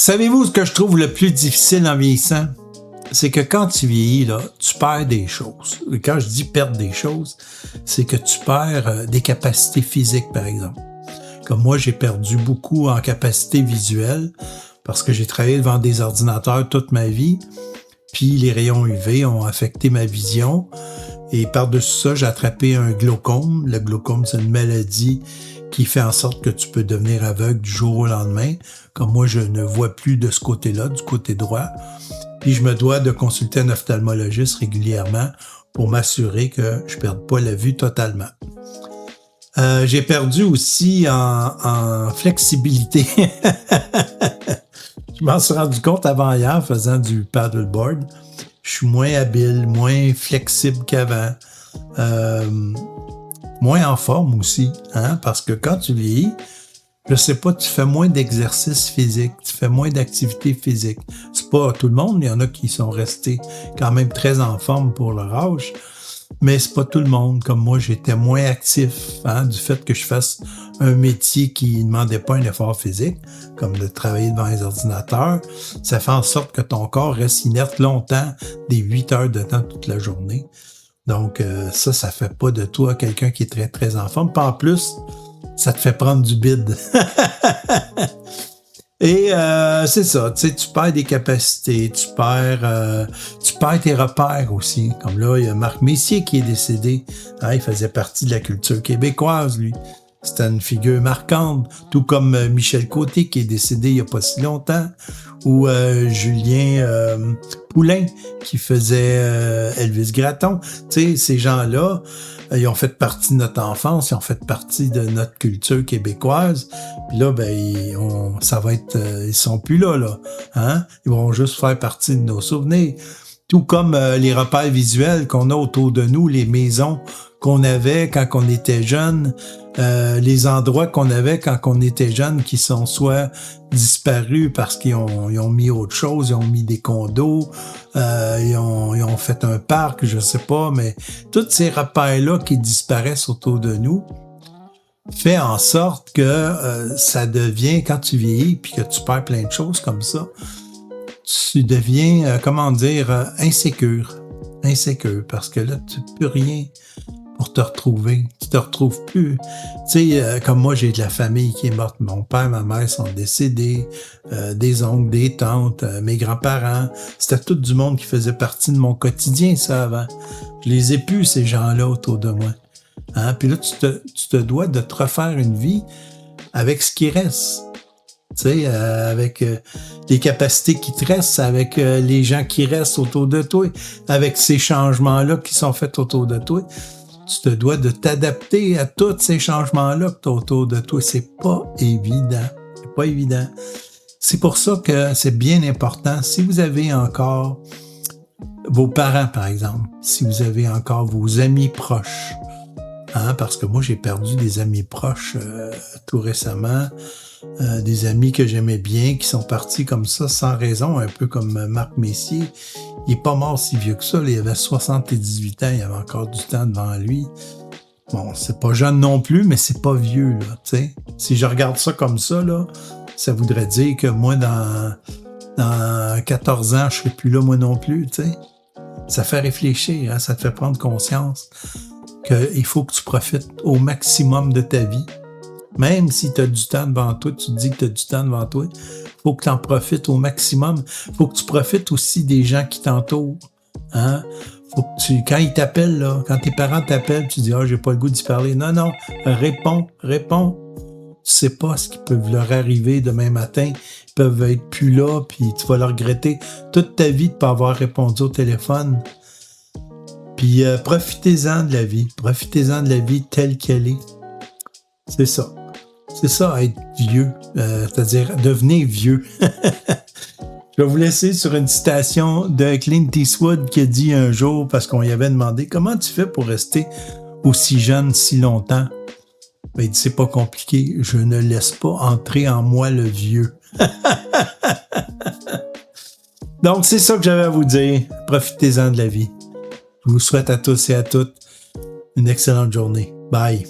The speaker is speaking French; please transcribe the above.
Savez-vous ce que je trouve le plus difficile en vieillissant? C'est que quand tu vieillis, là, tu perds des choses. Et quand je dis perdre des choses, c'est que tu perds des capacités physiques, par exemple. Comme moi, j'ai perdu beaucoup en capacité visuelle parce que j'ai travaillé devant des ordinateurs toute ma vie. Puis les rayons UV ont affecté ma vision. Et par-dessus ça, j'ai attrapé un glaucome. Le glaucome, c'est une maladie qui fait en sorte que tu peux devenir aveugle du jour au lendemain. Comme moi, je ne vois plus de ce côté-là, du côté droit. Puis je me dois de consulter un ophtalmologiste régulièrement pour m'assurer que je ne perde pas la vue totalement. J'ai perdu aussi en flexibilité. Je m'en suis rendu compte avant hier en faisant du paddleboard. Je suis moins habile, moins flexible qu'avant. Moins en forme aussi, hein? Parce que quand tu vieillis, je sais pas, tu fais moins d'exercice physique, tu fais moins d'activité physique. C'est pas tout le monde, il y en a qui sont restés quand même très en forme pour leur âge, mais c'est pas tout le monde. Comme moi, j'étais moins actif, hein, du fait que je fasse un métier qui ne demandait pas un effort physique, comme de travailler devant les ordinateurs. Ça fait en sorte que ton corps reste inerte longtemps, des 8 heures de temps toute la journée. Donc ça fait pas de toi quelqu'un qui est très, très en forme. Puis en plus, ça te fait prendre du bide. Et c'est ça, tu sais, tu perds des capacités, tu perds tes repères aussi. Comme là, il y a Marc Messier qui est décédé. Hein, il faisait partie de la culture québécoise, lui. C'était une figure marquante, tout comme Michel Côté qui est décédé il n'y a pas si longtemps, ou Julien Poulain qui faisait Elvis Gratton. Tu sais, ces gens-là, ils ont fait partie de notre enfance, ils ont fait partie de notre culture québécoise. Puis là, ben, ça va être, ils sont plus là, hein? Ils vont juste faire partie de nos souvenirs. Tout comme les repères visuels qu'on a autour de nous, les maisons qu'on avait quand on était jeune, les endroits qu'on avait quand on était jeune qui sont soit disparus parce qu'ils ont mis autre chose, ils ont mis des condos, ils ont fait un parc, je sais pas, mais tous ces repères-là qui disparaissent autour de nous fait en sorte que ça devient, quand tu vieillis puis que tu perds plein de choses comme ça, tu deviens, insécure parce que là, tu peux rien pour te retrouver. Tu te retrouves plus. Tu sais, comme moi, j'ai de la famille qui est morte. Mon père, ma mère sont décédés, des oncles, des tantes, mes grands-parents. C'était tout du monde qui faisait partie de mon quotidien, ça, avant. Je les ai plus, ces gens-là, autour de moi. Hein? Puis là, tu te dois de te refaire une vie avec ce qui reste. Tu sais, avec les capacités qui te restent, avec les gens qui restent autour de toi, avec ces changements-là qui sont faits autour de toi. Tu te dois de t'adapter à tous ces changements-là que tu as autour de toi. C'est pas évident. C'est pas évident. C'est pour ça que c'est bien important. Si vous avez encore vos parents, par exemple, si vous avez encore vos amis proches, hein, parce que moi, j'ai perdu des amis proches tout récemment, des amis que j'aimais bien, qui sont partis comme ça, sans raison, un peu comme Marc Messier. Il est pas mort si vieux que ça, là, il avait 78 ans, il avait encore du temps devant lui. Bon, c'est pas jeune non plus, mais c'est pas vieux, là, tu sais. Si je regarde ça comme ça, là, ça voudrait dire que moi, dans 14 ans, je serai plus là, moi non plus, tu sais. Ça fait réfléchir, hein, ça te fait prendre conscience qu'il faut que tu profites au maximum de ta vie. Même si tu as du temps devant toi, tu te dis que tu as du temps devant toi, faut que tu en profites au maximum. Faut que tu profites aussi des gens qui t'entourent. Hein? Faut que quand ils t'appellent, là, quand tes parents t'appellent, tu dis « Ah, j'ai pas le goût d'y parler. » Non, réponds. Tu sais pas ce qui peut leur arriver demain matin. Ils peuvent être plus là, puis tu vas le regretter toute ta vie de pas avoir répondu au téléphone. Puis profitez-en de la vie. Profitez-en de la vie telle qu'elle est. C'est ça. C'est ça, être vieux, c'est-à-dire devenir vieux. Je vais vous laisser sur une citation de Clint Eastwood qui a dit un jour, parce qu'on lui avait demandé « Comment tu fais pour rester aussi jeune si longtemps? » Ben, il dit « C'est pas compliqué, je ne laisse pas entrer en moi le vieux. » Donc, c'est ça que j'avais à vous dire. Profitez-en de la vie. Je vous souhaite à tous et à toutes une excellente journée. Bye.